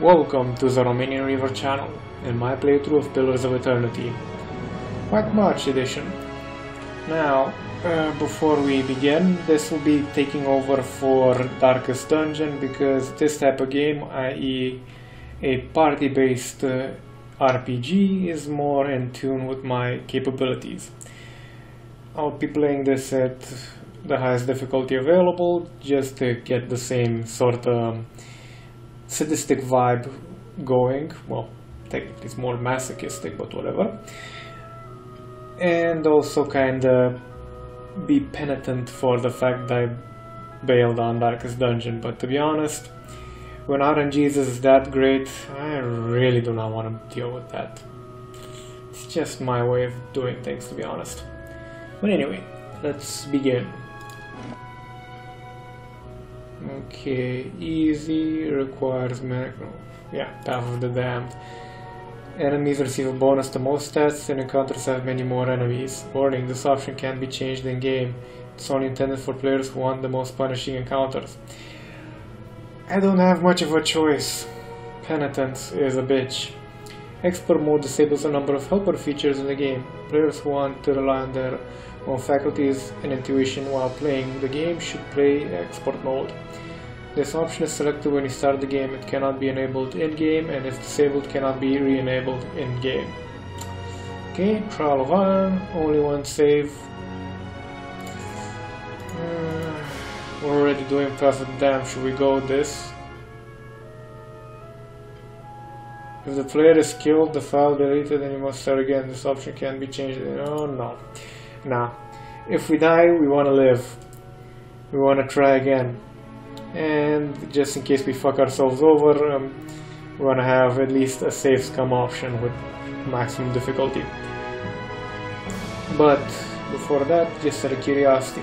Welcome to the Romanian Reaver channel and my playthrough of Pillars of Eternity, White March edition. Now, before we begin, this will be taking over for Darkest Dungeon because this type of game, i.e. a party-based RPG, is more in tune with my capabilities. I'll be playing this at the highest difficulty available just to get the same sort of sadistic vibe going. Well, technically it's more masochistic, but whatever. And also kinda be penitent for the fact that I bailed on Darkest Dungeon, but to be honest, when RNGs is that great, I really do not want to deal with that. It's just my way of doing things, to be honest. But anyway, let's begin. Okay, easy, requires Path of the Damned. Enemies receive a bonus to most stats and encounters have many more enemies. Warning, this option can't be changed in game. It's only intended for players who want the most punishing encounters. I don't have much of a choice. Penitence is a bitch. Expert mode disables a number of helper features in the game. Players who want to rely on their own faculties and intuition while playing the game should play expert mode. This option is selected when you start the game. It cannot be enabled in-game, and if disabled, cannot be re-enabled in-game. Okay, Trial of Iron, only one save. We're already doing Path of the Damned. Should we go with this? If the player is killed, the file deleted, and you must start again. This option can be changed. Oh no. Nah. If we die, we want to live. We want to try again. And just in case we fuck ourselves over, we want to have at least a save scum option with maximum difficulty. But before that, just out of curiosity.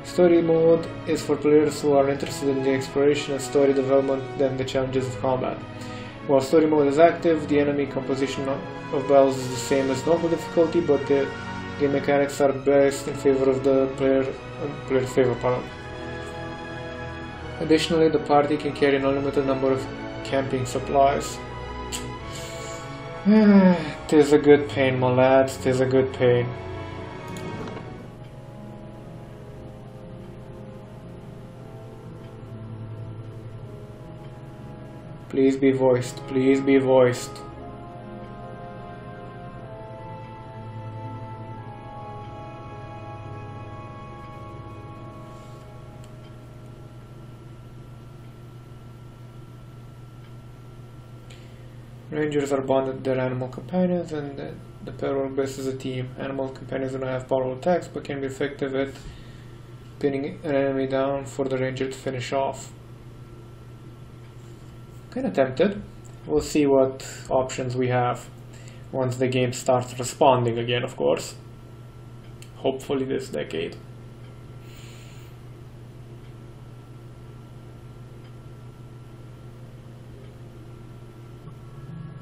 Story mode is for players who are interested in the exploration and story development than the challenges of combat. While story mode is active, the enemy composition of battles is the same as normal difficulty, but the game mechanics are biased in favor of the player's favor. Additionally, the party can carry an unlimited number of camping supplies. Tis a good pain, my lads, tis a good pain. Please be voiced, please be voiced. Rangers are bonded to their animal companions, and the pair work best as a team. Animal companions do not have powerful attacks, but can be effective at pinning an enemy down for the ranger to finish off. Kinda tempted. We'll see what options we have once the game starts responding again, of course. Hopefully this decade.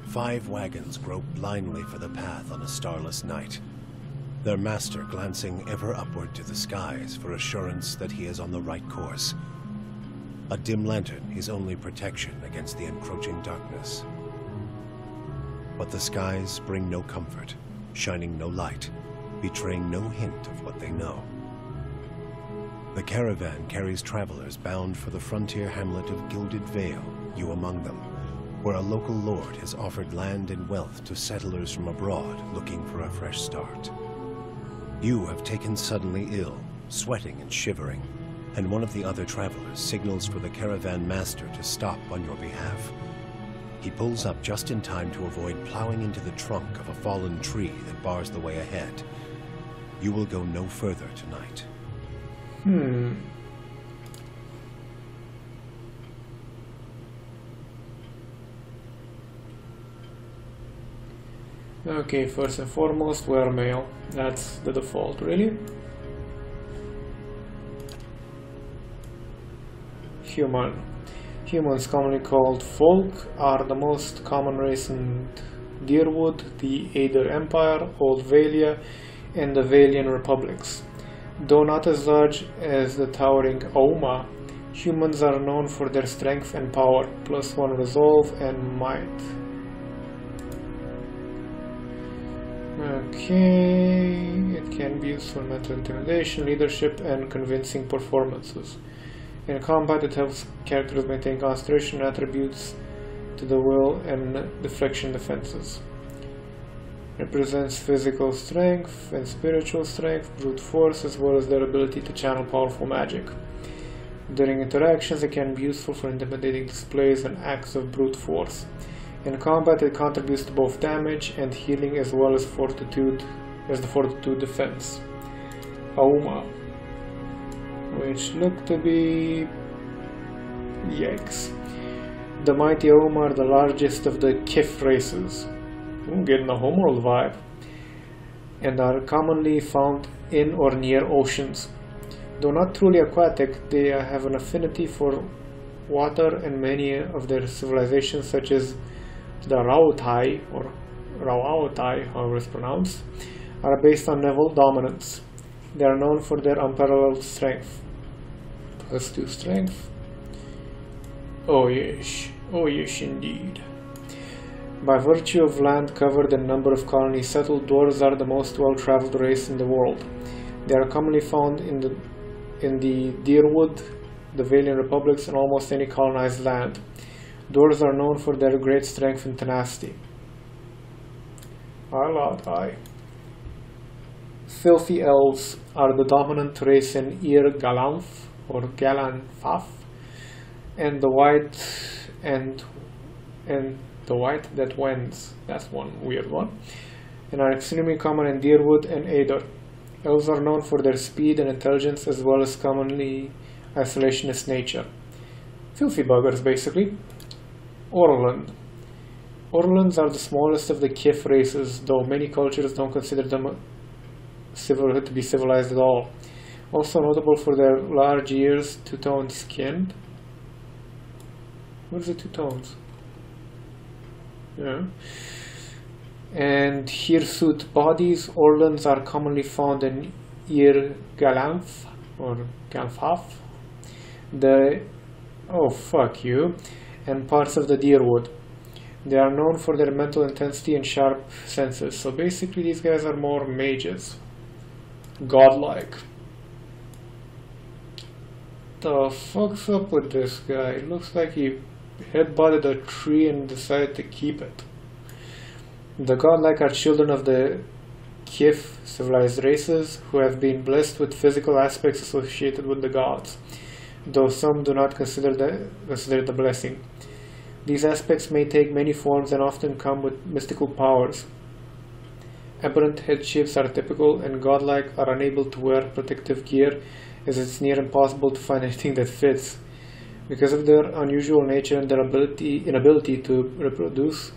Five wagons grope blindly for the path on a starless night, their master glancing ever upward to the skies for assurance that he is on the right course. A dim lantern his only protection against the encroaching darkness. But the skies bring no comfort, shining no light, betraying no hint of what they know. The caravan carries travelers bound for the frontier hamlet of Gilded Vale, you among them, where a local lord has offered land and wealth to settlers from abroad looking for a fresh start. You have taken suddenly ill, sweating and shivering, and one of the other travelers signals for the caravan master to stop on your behalf. He pulls up just in time to avoid plowing into the trunk of a fallen tree that bars the way ahead. You will go no further tonight. Okay, first and foremost, wear male. That's the default, really. Human. Humans, commonly called folk, are the most common race in Deerwood, the Aether Empire, Old Valia, and the Valian Republics. Though not as large as the towering Oma, Humans are known for their strength and power, +1 resolve and might. Okay, it can be used for mental intimidation, leadership, and convincing performances. In combat, it helps characters maintain concentration and attributes to the will and deflection defenses. Represents physical strength and spiritual strength, brute force, as well as their ability to channel powerful magic. During interactions, it can be useful for intimidating displays and acts of brute force. In combat, it contributes to both damage and healing, as well as the fortitude defense. Auma, which look to be... yikes. The mighty Auma are the largest of the Kif races. Ooh, getting a homeworld vibe. And are commonly found in or near oceans. Though not truly aquatic, they have an affinity for water, and many of their civilizations, such as the Rautai, or Rautai, however it's pronounced, are based on naval dominance. They are known for their unparalleled strength. +2 strength. Oh yes indeed. By virtue of land covered and number of colonies settled, dwarves are the most well-traveled race in the world. They are commonly found in the Deerwood, the Valian Republics, and almost any colonized land. Dwarves are known for their great strength and tenacity. Filthy elves are the dominant race in Ir Galanth, or Galanfaf, and the white that wends. That's one weird one. And are extremely common in Deerwood and Ader. Elves are known for their speed and intelligence, as well as commonly isolationist nature. Filthy buggers, basically. Orland. Orlands are the smallest of the Kif races, though many cultures don't consider them to be civilized at all. Also notable for their large ears, two-toned skin. What is the two tones? Yeah. And hirsute bodies. Orlands are commonly found in Ir Galanth, or Galfaf, and parts of the Deerwood. They are known for their mental intensity and sharp senses. So basically these guys are more mages. Godlike. The fuck's up with this guy? It looks like he headbutted a tree and decided to keep it. The godlike are children of the Kif civilized races who have been blessed with physical aspects associated with the gods, though some do not consider the blessing. These aspects may take many forms and often come with mystical powers. Aberrant headships are typical, and godlike are unable to wear protective gear, as it's near impossible to find anything that fits. Because of their unusual nature and their inability to reproduce,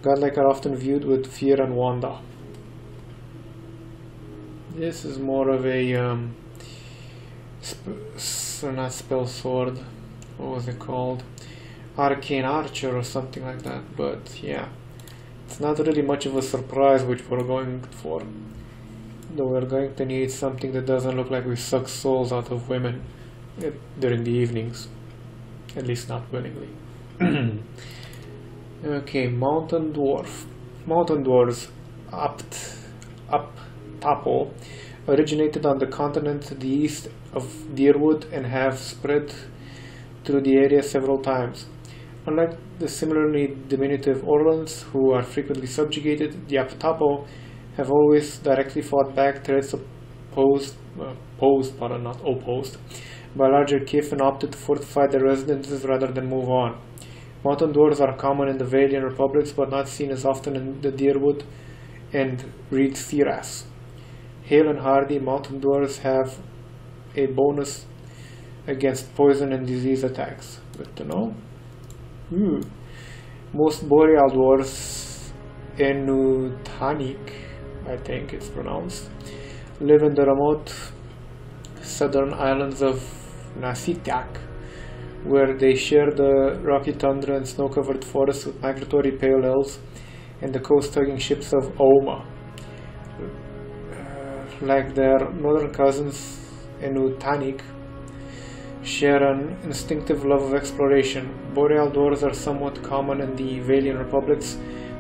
godlike are often viewed with fear and wonder. This is more of a not spell sword. What was it called? Arcane archer or something like that. But yeah, it's not really much of a surprise which we're going for. Though we're going to need something that doesn't look like we suck souls out of women during the evenings. At least not willingly. Okay, mountain dwarf. Mountain dwarves, Tapo, originated on the continent to the east of Deerwood and have spread through the area several times. Unlike the similarly diminutive Orlands, who are frequently subjugated, the Tapo have always directly fought back threats opposed by larger Kif and opted to fortify their residences rather than move on. Mountain dwarves are common in the Valian Republics, but not seen as often in the Deerwood and Reed Thiras. Hale and hardy, mountain dwarves have a bonus against poison and disease attacks. Good to know. Most boreal dwarves, Enutanik, I think it's pronounced, live in the remote southern islands of Nasitiak, where they share the rocky tundra and snow-covered forests with migratory pale elves and the coast-hugging ships of Auma. Like their northern cousins, Enutanik, share an instinctive love of exploration. Boreal dwarves are somewhat common in the Valian republics,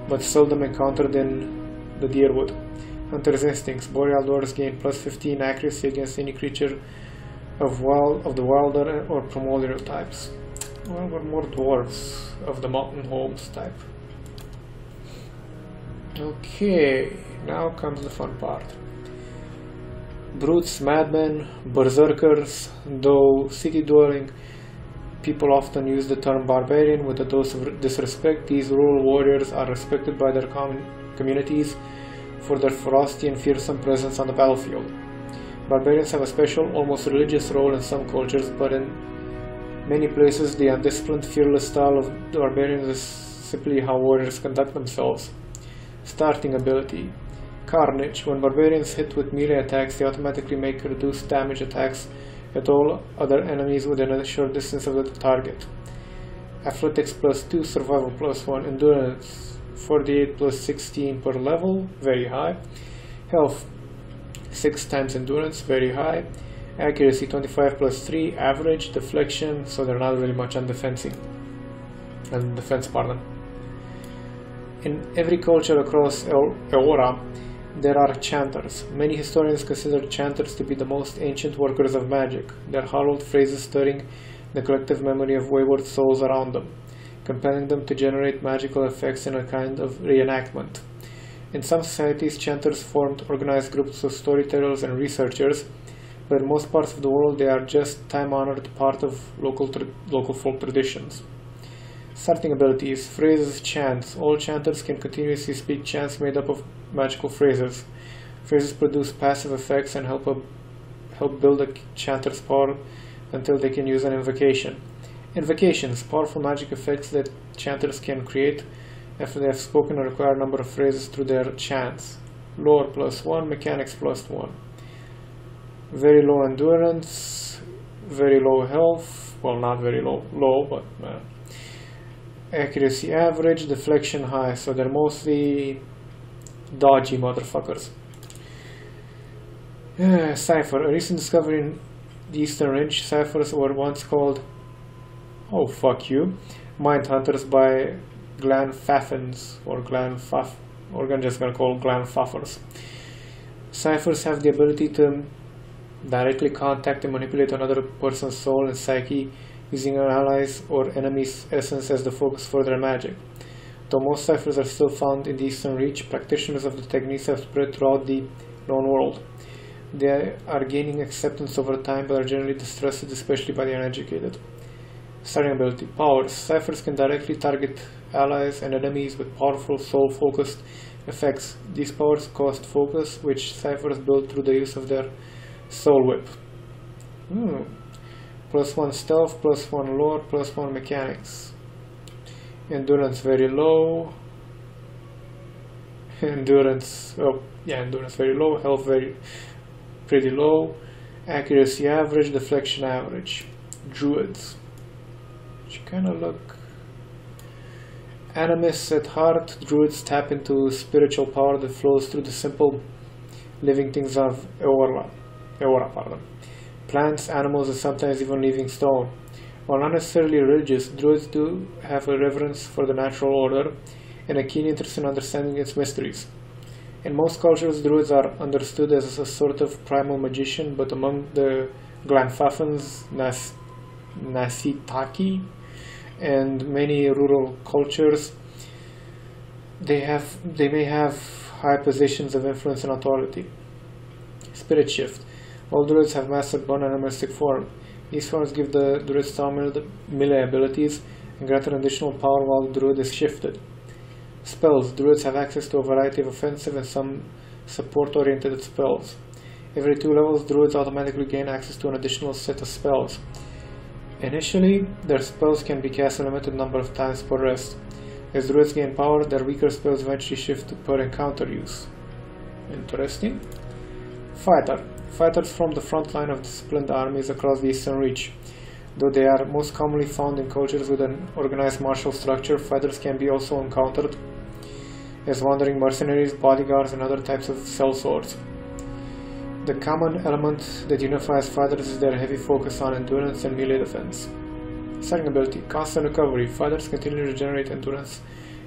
but seldom encountered in the Deerwood. Hunter's instincts. Boreal dwarves gain plus 15 accuracy against any creature of the wilder or primordial types. Well, we're more dwarves of the mountain homes type. Okay, now comes the fun part. Brutes, madmen, berserkers. Though city-dwelling people often use the term barbarian with a dose of disrespect, these rural warriors are respected by their communities for their ferocity and fearsome presence on the battlefield. Barbarians have a special, almost religious role in some cultures, but in many places the undisciplined, fearless style of the barbarians is simply how warriors conduct themselves. Starting ability. Carnage. When barbarians hit with melee attacks, they automatically make reduced damage attacks at all other enemies within a short distance of the target. Athletics plus 2, survival plus 1, endurance 48 plus 16 per level, very high. Health 6 times endurance, very high. Accuracy 25 plus 3, average. Deflection, so they're not really much on defense, pardon. In every culture across Eora, there are chanters. Many historians consider chanters to be the most ancient workers of magic, their hallowed phrases stirring the collective memory of wayward souls around them, compelling them to generate magical effects in a kind of reenactment. In some societies, chanters formed organized groups of storytellers and researchers, but in most parts of the world they are just time-honored part of local folk traditions. Starting abilities. Phrases, chants. All chanters can continuously speak chants made up of magical phrases. Phrases produce passive effects and help build a chanter's power until they can use an invocation. Invocations. Powerful magic effects that chanters can create after they have spoken a required number of phrases through their chants. Lore plus 1, mechanics plus 1. Very low endurance, very low health, well, not very low, but accuracy average, deflection high, so they're mostly dodgy motherfuckers. Cipher. A recent discovery in the Eastern Ridge. Ciphers were once called, oh fuck you, mind hunters by Glanfaffins, or Glanfaff, or I'm just gonna call Glanfaffers. Ciphers have the ability to directly contact and manipulate another person's soul and psyche using an ally's or enemy's essence as the focus for their magic. Though most ciphers are still found in the Eastern Reach, practitioners of the techniques have spread throughout the known world. They are gaining acceptance over time, but are generally distrusted, especially by the uneducated. Starting ability. Powers. Ciphers can directly target allies and enemies with powerful soul-focused effects. These powers cost focus, which ciphers build through the use of their soul whip. Plus 1 stealth, plus 1 lore, plus 1 mechanics. Endurance very low. Endurance very low. Health pretty low. Accuracy average, deflection average. Druids, which kinda look animists at heart. Druids tap into spiritual power that flows through the simple living things of Eora. Plants, animals, and sometimes even living stone. While not necessarily religious, druids do have a reverence for the natural order and a keen interest in understanding its mysteries. In most cultures, druids are understood as a sort of primal magician, but among the Glanfaffins, Nasitaki, and many rural cultures, they may have high positions of influence and authority. Spirit shift. All druids have mastered one animalistic form. These forms give the druid melee abilities and grant an additional power while the druid is shifted. Spells. Druids have access to a variety of offensive and some support-oriented spells. Every 2 levels, druids automatically gain access to an additional set of spells. Initially, their spells can be cast a limited number of times per rest. As druids gain power, their weaker spells eventually shift to per encounter use. Interesting. Fighter. Fighters form the front line of disciplined armies across the Eastern Reach. Though they are most commonly found in cultures with an organized martial structure, fighters can be also encountered as wandering mercenaries, bodyguards, and other types of sellswords. The common element that unifies fighters is their heavy focus on endurance and melee defense. Starting ability, constant recovery. Fighters continue to generate endurance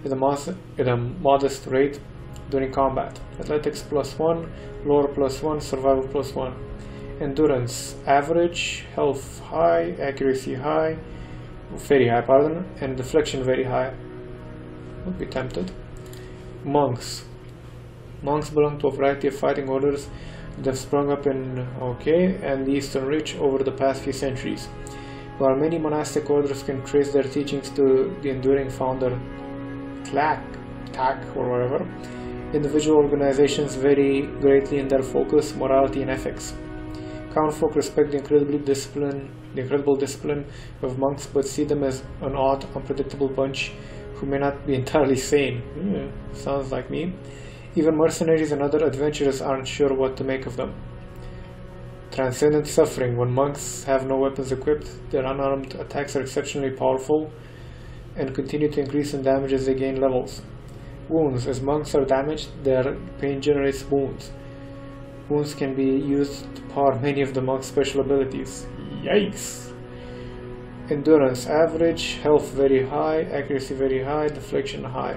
at a modest rate during combat. Athletics +1, lore +1, survival +1. Endurance average, health high, accuracy high, very high, pardon, and deflection very high. Would be tempted. Monks. Monks belong to a variety of fighting orders that have sprung up in and the Eastern Reach over the past few centuries. While many monastic orders can trace their teachings to the enduring founder Tak or whatever, individual organizations vary greatly in their focus, morality, and ethics. Common folk respect the incredible discipline of monks, but see them as an odd, unpredictable bunch who may not be entirely sane. Sounds like me. Even mercenaries and other adventurers aren't sure what to make of them. Transcendent suffering. When monks have no weapons equipped, their unarmed attacks are exceptionally powerful and continue to increase in damage as they gain levels. Wounds. As monks are damaged, their pain generates wounds. Wounds can be used to power many of the monk's special abilities. Yikes! Endurance average, health very high, accuracy very high, deflection high.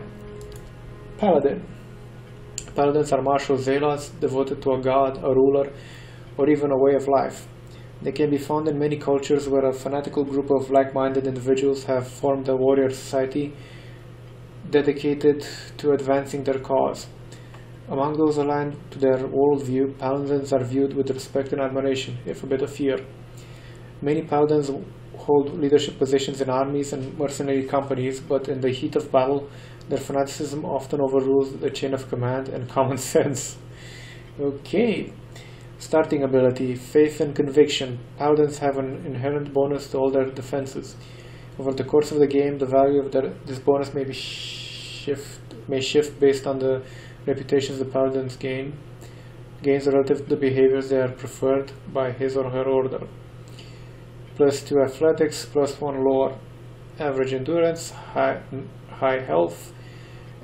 Paladin. Paladins are martial zealots devoted to a god, a ruler, or even a way of life. They can be found in many cultures where a fanatical group of like-minded individuals have formed a warrior society dedicated to advancing their cause. Among those aligned to their worldview, paladins are viewed with respect and admiration, if a bit of fear. Many paladins hold leadership positions in armies and mercenary companies, but in the heat of battle, their fanaticism often overrules the chain of command and common sense. Okay. Starting ability, faith and conviction. Paladins have an inherent bonus to all their defenses. Over the course of the game, the value of this bonus may shift based on the reputations the paladins gains relative to the behaviors they are preferred by his or her order. +2 athletics, +1 lore. Average endurance, high health,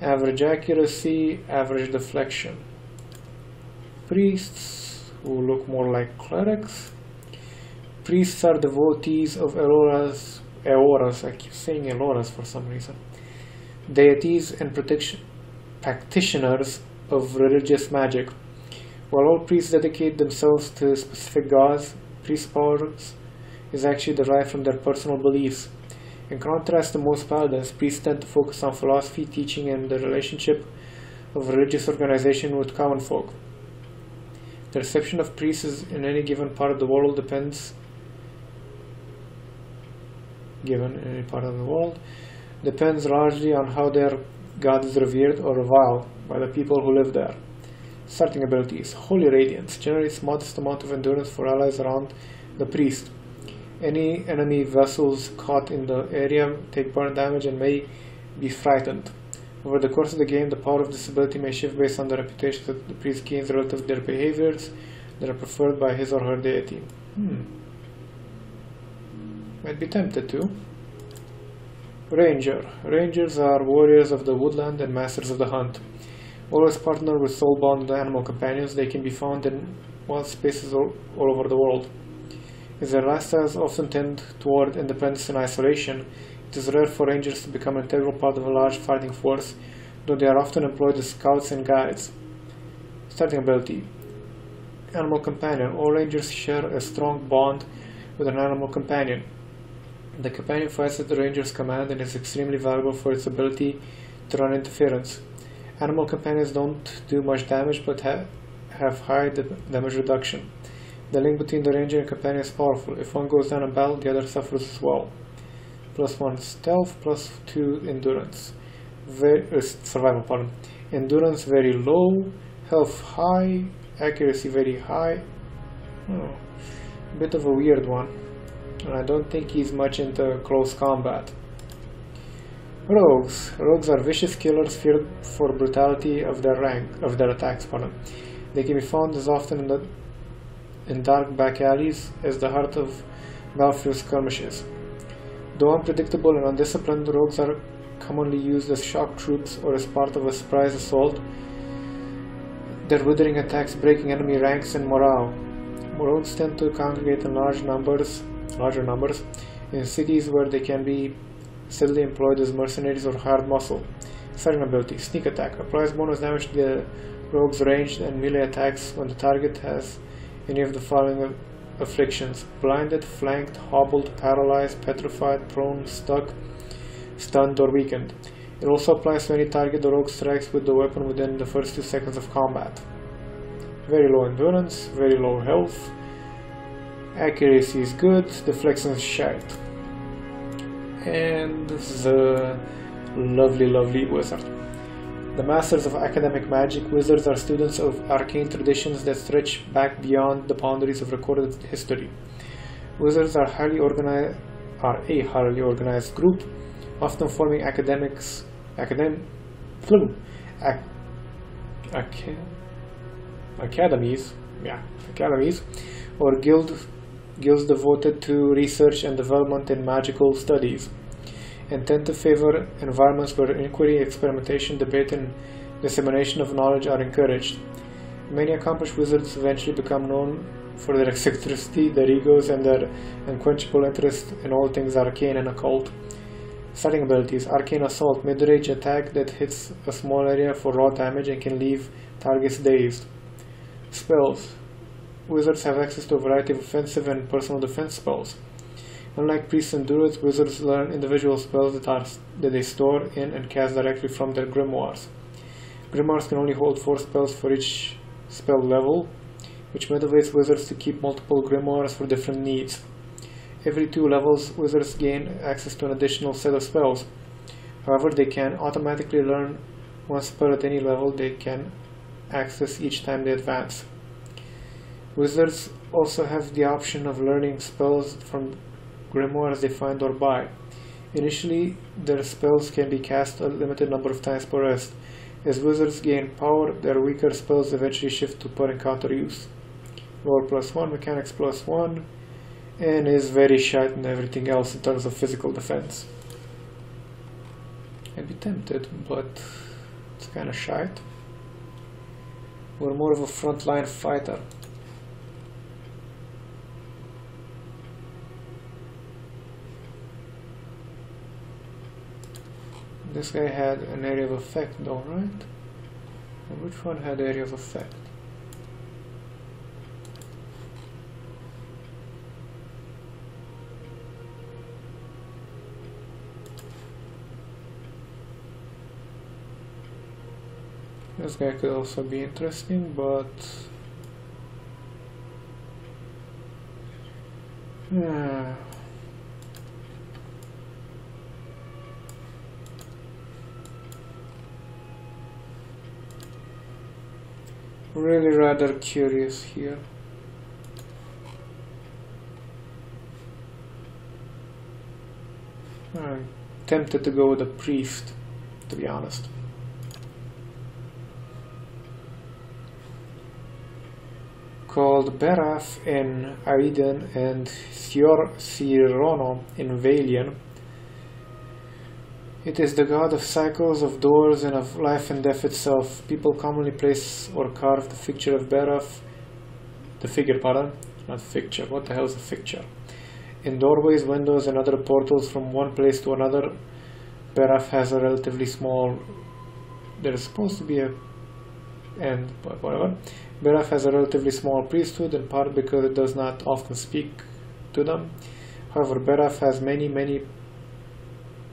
average accuracy, average deflection. Priests, who look more like clerics. Priests are devotees of Eoras, I keep saying Eloras for some reason. Deities and practitioners of religious magic. While all priests dedicate themselves to specific gods, priest powers is actually derived from their personal beliefs. In contrast to most paladins, priests tend to focus on philosophy, teaching, and the relationship of religious organization with common folk. The reception of priests in any given part of the world depends largely on how their god is revered or reviled by the people who live there. Starting abilities. Holy Radiance generates modest amount of endurance for allies around the priest. Any enemy vessels caught in the area take burn damage and may be frightened. Over the course of the game, the power of this ability may shift based on the reputation that the priest gains relative to their behaviors that are preferred by his or her deity. Might be tempted to. Ranger. Rangers are warriors of the woodland and masters of the hunt. Always partner with soul-bound animal companions, they can be found in wild spaces all over the world. As their lifestyles often tend toward independence and isolation, it is rare for rangers to become an integral part of a large fighting force, though they are often employed as scouts and guides. Starting ability. Animal companion. All rangers share a strong bond with an animal companion. The companion fights at the ranger's command and is extremely valuable for its ability to run interference. Animal companions don't do much damage but have high damage reduction. The link between the ranger and companion is powerful. If one goes down in battle, the other suffers as well. +1 stealth, +2 endurance. Survival, pardon. Endurance very low, health high, accuracy very high. Bit of a weird one. And I don't think he's much into close combat. Rogues. Rogues are vicious killers feared for brutality of their attacks. They can be found as often in dark back alleys as the heart of battlefield skirmishes. Though unpredictable and undisciplined, rogues are commonly used as shock troops or as part of a surprise assault their withering attacks breaking enemy ranks and morale. Rogues tend to congregate in larger numbers in cities where they can be steadily employed as mercenaries or hard muscle. Starting ability, Sneak Attack. Applies bonus damage to the rogue's ranged and melee attacks when the target has any of the following afflictions: blinded, flanked, hobbled, paralyzed, petrified, prone, stuck, stunned, or weakened. It also applies to any target the rogue strikes with the weapon within the first 2 seconds of combat. Very low endurance, very low health. Accuracy is good, deflection is shite. And the lovely wizard. The masters of academic magic, wizards are students of arcane traditions that stretch back beyond the boundaries of recorded history. Wizards are a highly organized group, often forming academies or guilds devoted to research and development in magical studies, and tend to favor environments where inquiry, experimentation, debate, and dissemination of knowledge are encouraged. Many accomplished wizards eventually become known for their eccentricity, their egos, and their unquenchable interest in all things arcane and occult. Starting abilities: Arcane Assault, mid-range attack that hits a small area for raw damage and can leave targets dazed. Spells: Wizards have access to a variety of offensive and personal defense spells. Unlike priests and druids, wizards learn individual spells that they store in and cast directly from their grimoires. Grimoires can only hold 4 spells for each spell level, which motivates wizards to keep multiple grimoires for different needs. Every 2 levels, wizards gain access to an additional set of spells. However, they can automatically learn 1 spell at any level they can access each time they advance. Wizards also have the option of learning spells from grimoires they find or buy. Initially, their spells can be cast a limited number of times per rest. As wizards gain power, their weaker spells eventually shift to per encounter use. Roll +1, mechanics +1, and is very shite in everything else in terms of physical defense. I'd be tempted, but it's kinda shite. We're more of a frontline fighter. This guy had an area of effect though, right? And which one had area of effect? This guy could also be interesting, but yeah. Really rather curious here. I'm tempted to go with a priest, to be honest. Called Beraf in Aiden and Sirono in Valian. It is the god of cycles, of doors, and of life and death itself. People commonly place or carve the figure, not fixture, what the hell is a fixture? In doorways, windows, and other portals from one place to another. Beraf has a relatively small, there's supposed to be a end, but whatever. Beraf has a relatively small priesthood, in part because it does not often speak to them. However, Beraf has many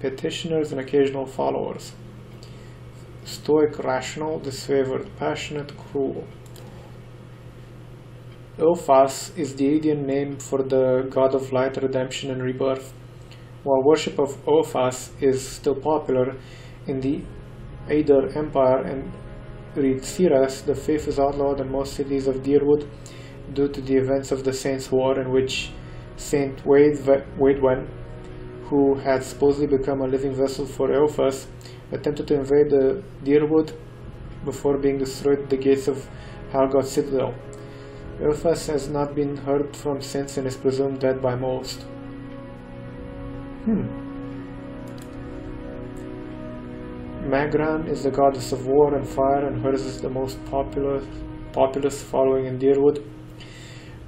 petitioners and occasional followers. Stoic, rational, disfavored, passionate, cruel. Elphas is the Adian name for the god of light, redemption, and rebirth. While worship of Elphas is still popular in the Aider Empire and Ritziras, the faith is outlawed in most cities of Deerwood due to the events of the Saints' War, in which Saint Waidwen, who had supposedly become a living vessel for Elphas, attempted to invade the Deerwood before being destroyed at the gates of Halgot Citadel. Elphas has not been heard from since and is presumed dead by most. Magran is the goddess of war and fire, and hers is the most popular populace following in Deerwood.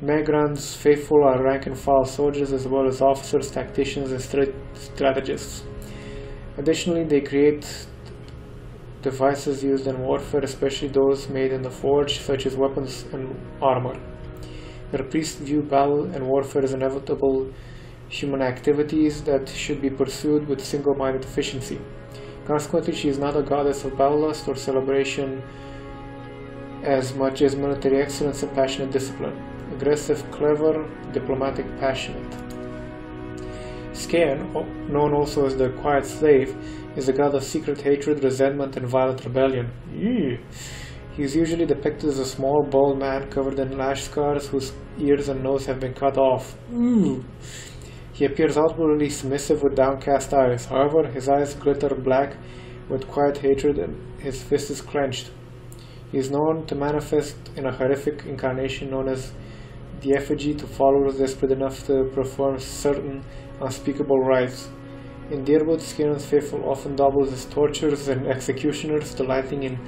Megran's faithful are rank-and-file soldiers as well as officers, tacticians, and strategists. Additionally, they create devices used in warfare, especially those made in the forge, such as weapons and armor. Their priests view battle and warfare as inevitable human activities that should be pursued with single-minded efficiency. Consequently, she is not a goddess of battlelust or celebration as much as military excellence and passionate discipline. Aggressive, clever, diplomatic, passionate. Scaen, known also as the Quiet Slave, is a god of secret hatred, resentment, and violent rebellion. Ew. He is usually depicted as a small, bald man covered in lash scars whose ears and nose have been cut off. Ooh. He appears outwardly submissive with downcast eyes. However, his eyes glitter black with quiet hatred and his fist is clenched. He is known to manifest in a horrific incarnation known as the effigy to followers desperate enough to perform certain unspeakable rites. In Deerwood, Scaen's faithful often doubles as torturers and executioners, delighting in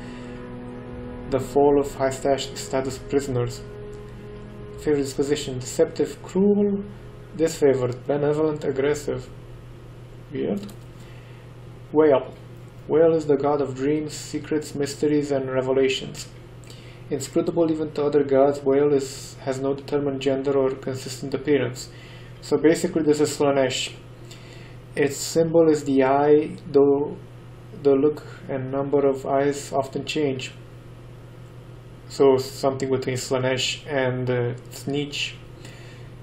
the fall of high-status prisoners. Favorite disposition: deceptive, cruel, disfavored, benevolent, aggressive. Weird. Whale. Whale is the god of dreams, secrets, mysteries, and revelations. Inscrutable even to other gods, Whale has no determined gender or consistent appearance. So basically this is Slanesh. Its symbol is the eye, though the look and number of eyes often change. So something between Slanesh and Sneech.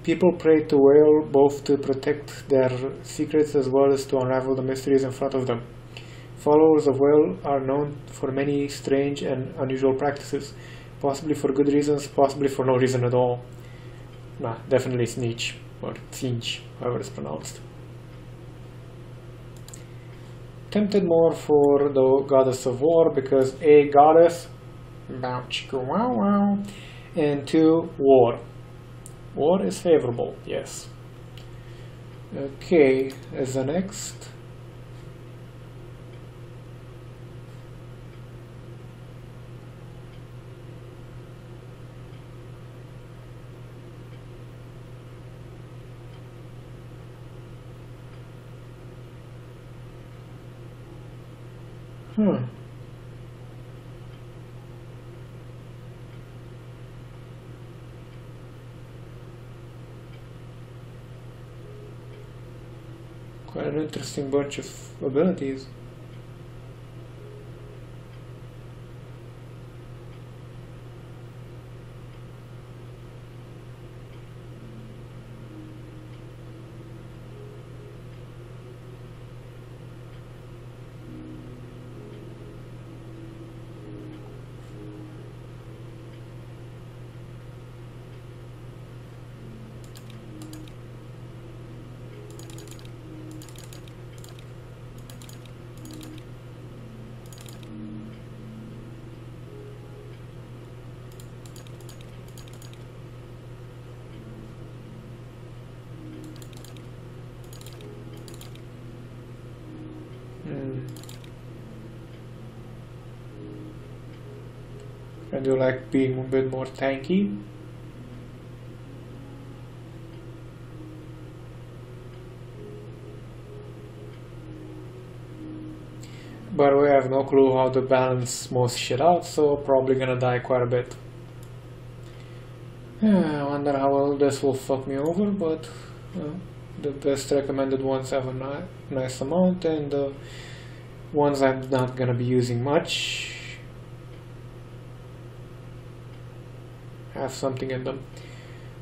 People pray to Whale both to protect their secrets as well as to unravel the mysteries in front of them. Followers of Whale are known for many strange and unusual practices, possibly for good reasons, possibly for no reason at all. Nah, definitely Sneech, or Tsinch, however it's pronounced. Tempted more for the goddess of war because A, goddess, bow chicka wow wow, and 2, war. War is favorable, yes. Okay, as the next. Quite an interesting bunch of abilities. I do like being a bit more tanky. By the way, I have no clue how to balance most shit out, so probably gonna die quite a bit. I wonder how well this will fuck me over, but the best recommended ones have a nice amount, and the ones I'm not gonna be using much have something in them.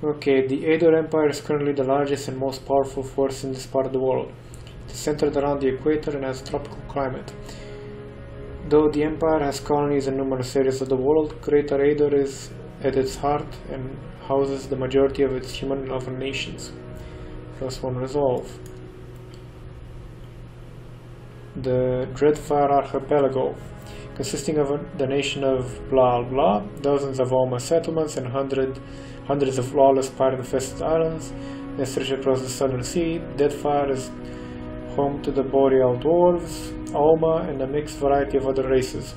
Okay, the Aedor Empire is currently the largest and most powerful force in this part of the world. It is centered around the equator and has a tropical climate. Though the empire has colonies in numerous areas of the world, Greater Aedor is at its heart and houses the majority of its human-loving nations. First one, resolve. The Dreadfire Archipelago, consisting of the nation of blah blah, dozens of almost settlements, and hundreds of lawless pirate-infested islands that stretch across the southern sea. Deadfire is home to the Boreal Dwarves, Alma, and a mixed variety of other races.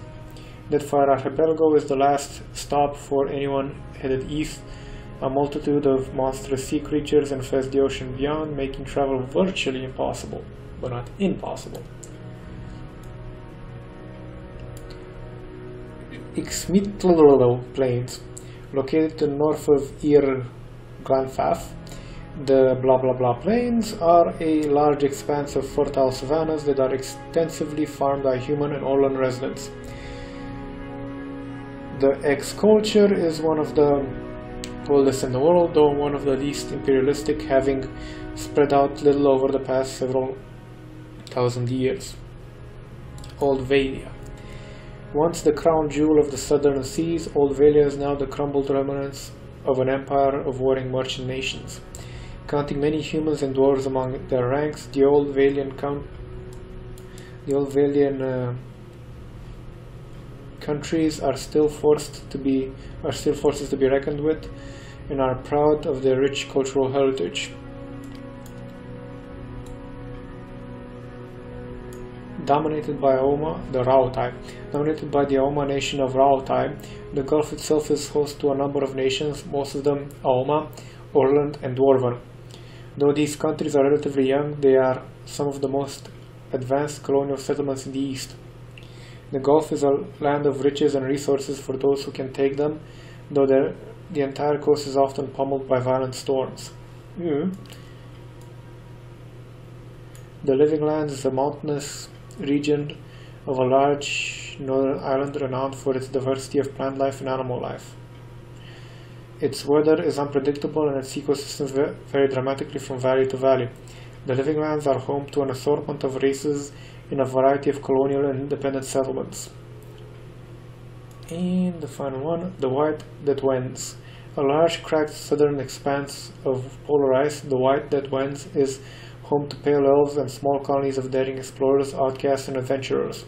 Deadfire Archipelago is the last stop for anyone headed east. A multitude of monstrous sea creatures infest the ocean beyond, making travel virtually impossible, but not impossible. Ixmitl Plains, located to the north of Ir Glanfaf. The blah blah blah plains are a large expanse of fertile savannas that are extensively farmed by human and Orlan residents. The X culture is one of the oldest in the world, though one of the least imperialistic, having spread out little over the past several thousand years. Old Valia. Once the crown jewel of the southern seas, Old Valia is now the crumbled remnants of an empire of warring merchant nations. Counting many humans and dwarves among their ranks, the Old Valian countries are still forces to be reckoned with, and are proud of their rich cultural heritage. Dominated by the Aoma nation of Rautai, the Gulf itself is host to a number of nations, most of them Aoma, Orland, and Dwarven. Though these countries are relatively young, they are some of the most advanced colonial settlements in the east. The Gulf is a land of riches and resources for those who can take them, though the entire coast is often pummeled by violent storms. The Living Lands is a mountainous region of a large northern island renowned for its diversity of plant life and animal life. Its weather is unpredictable and its ecosystems vary dramatically from valley to valley. The Living Lands are home to an assortment of races in a variety of colonial and independent settlements. And the final one, the White That Wends. A large cracked southern expanse of polar ice, the White That Wends is home to pale elves and small colonies of daring explorers, outcasts, and adventurers.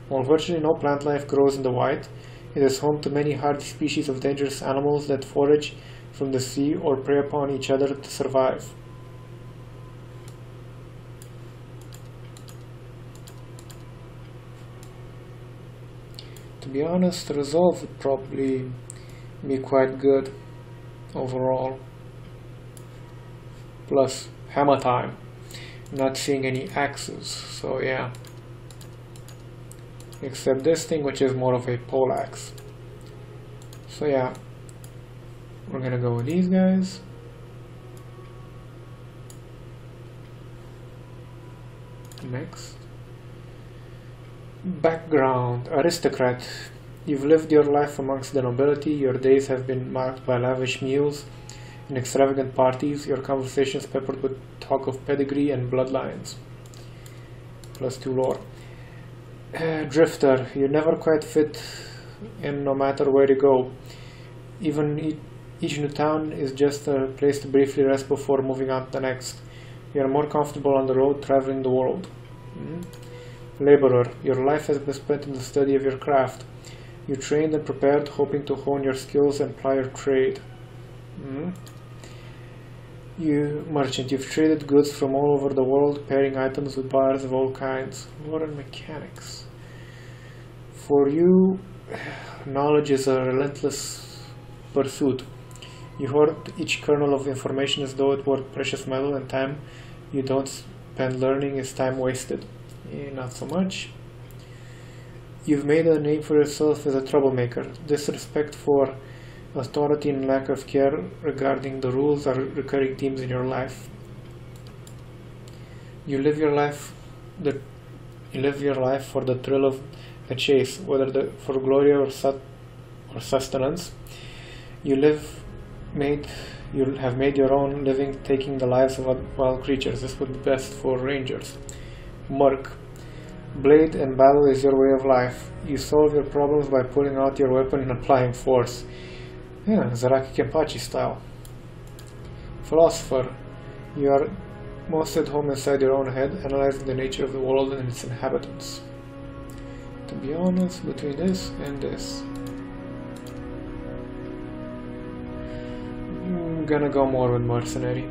While virtually no plant life grows in the White, it is home to many hardy species of dangerous animals that forage from the sea or prey upon each other to survive. To be honest, the resolve would probably be quite good overall. Plus hammer time. Not seeing any axes, so yeah. Except this thing, which is more of a pole axe. So yeah, we're gonna go with these guys. Next. Background. Aristocrat. You've lived your life amongst the nobility. Your days have been marked by lavish meals and extravagant parties. Your conversations peppered with talk of pedigree and bloodlines. +2 lore. Drifter. You never quite fit in no matter where you go. Even each new town is just a place to briefly rest before moving on to the next. You are more comfortable on the road traveling the world. Laborer. Your life has been spent in the study of your craft. You trained and prepared, hoping to hone your skills and ply your trade. You merchant. You've traded goods from all over the world, pairing items with buyers of all kinds. Lore and mechanics. For you, knowledge is a relentless pursuit. You hoard each kernel of information as though it were precious metal, and time you don't spend learning is time wasted. Not so much. You've made a name for yourself as a troublemaker. Disrespect for authority and lack of care regarding the rules are recurring themes in your life. You live your life for the thrill of the chase, whether for glory or sustenance. You have made your own living taking the lives of wild creatures. This would be best for rangers. Merc. Blade and battle is your way of life. You solve your problems by pulling out your weapon and applying force. Yeah, Zaraki Kenpachi style. Philosopher. You are most at home inside your own head, analyzing the nature of the world and its inhabitants. To be honest, between this and this, I'm gonna go more with mercenary.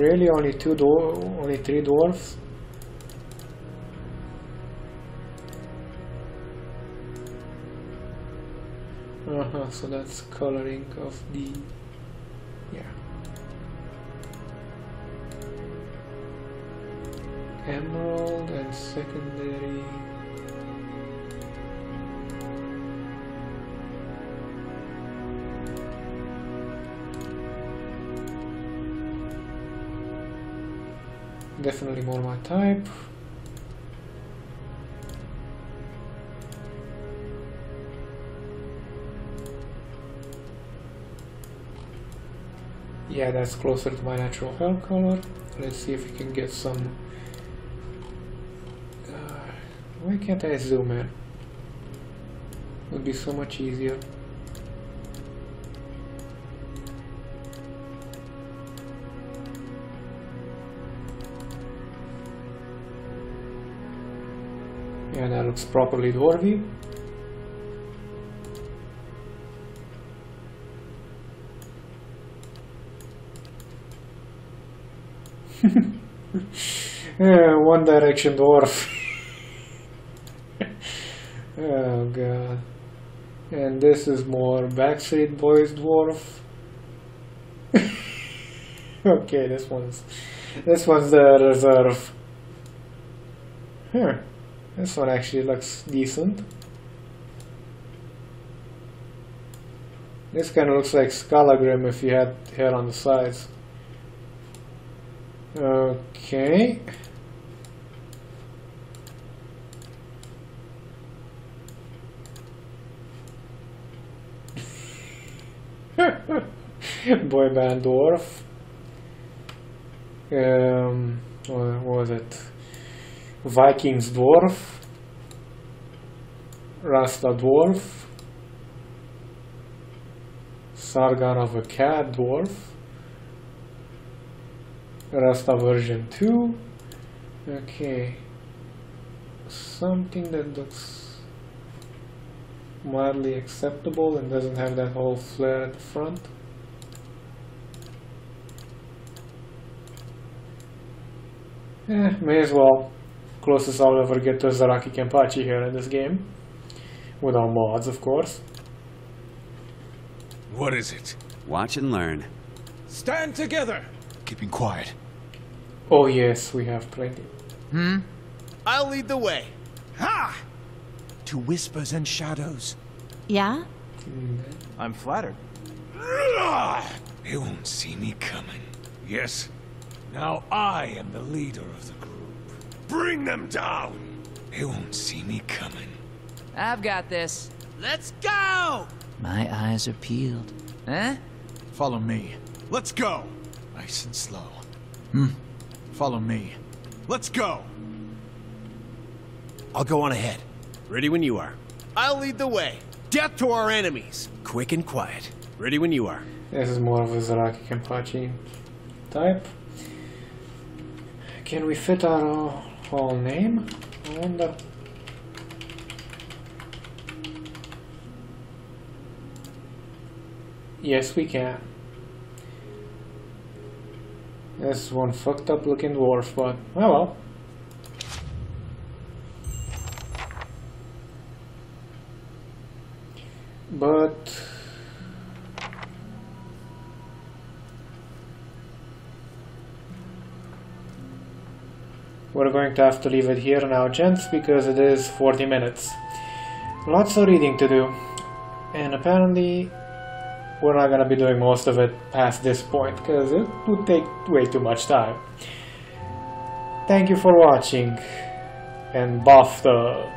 Really, only only 3 dwarfs? So that's coloring of the... yeah. Emerald and secondary... Definitely more my type. Yeah, that's closer to my natural hair color. Let's see if we can get some... why can't I zoom in? Would be so much easier. Yeah, that looks properly dwarvy. Yeah, One Direction dwarf. Oh god. And this is more Backstreet Boys dwarf. Okay, this one's the reserve. Huh. This one actually looks decent. This kind of looks like Scalagrim if you had hair on the sides. Okay. Boy band dwarf. What was it? Vikings dwarf. Rasta dwarf. Sargon of Akkad dwarf. Rasta version 2. Okay. Something that looks mildly acceptable and doesn't have that whole flare at the front. May as well. Closest I'll ever get to Zaraki Kenpachi here in this game. Without mods, of course. What is it? Watch and learn. Stand together! Keeping quiet. Oh yes, we have plenty. I'll lead the way. Ha! To whispers and shadows. Yeah? I'm flattered. They won't see me coming. Yes. Now I am the leader of the group. Bring them down! They won't see me coming. I've got this. Let's go! My eyes are peeled. Huh? Follow me. Let's go! Nice and slow. Follow me. Let's go! I'll go on ahead. Ready when you are. I'll lead the way. Death to our enemies. Quick and quiet. Ready when you are. This is more of a Zaraki Kenpachi type. Can we fit our whole name? I wonder. Yes, we can. This is one fucked up looking dwarf, but oh well. But we're going to have to leave it here now, gents, because it is 40 minutes. Lots of reading to do, and apparently we're not going to be doing most of it past this point, because it would take way too much time. Thank you for watching, and buff the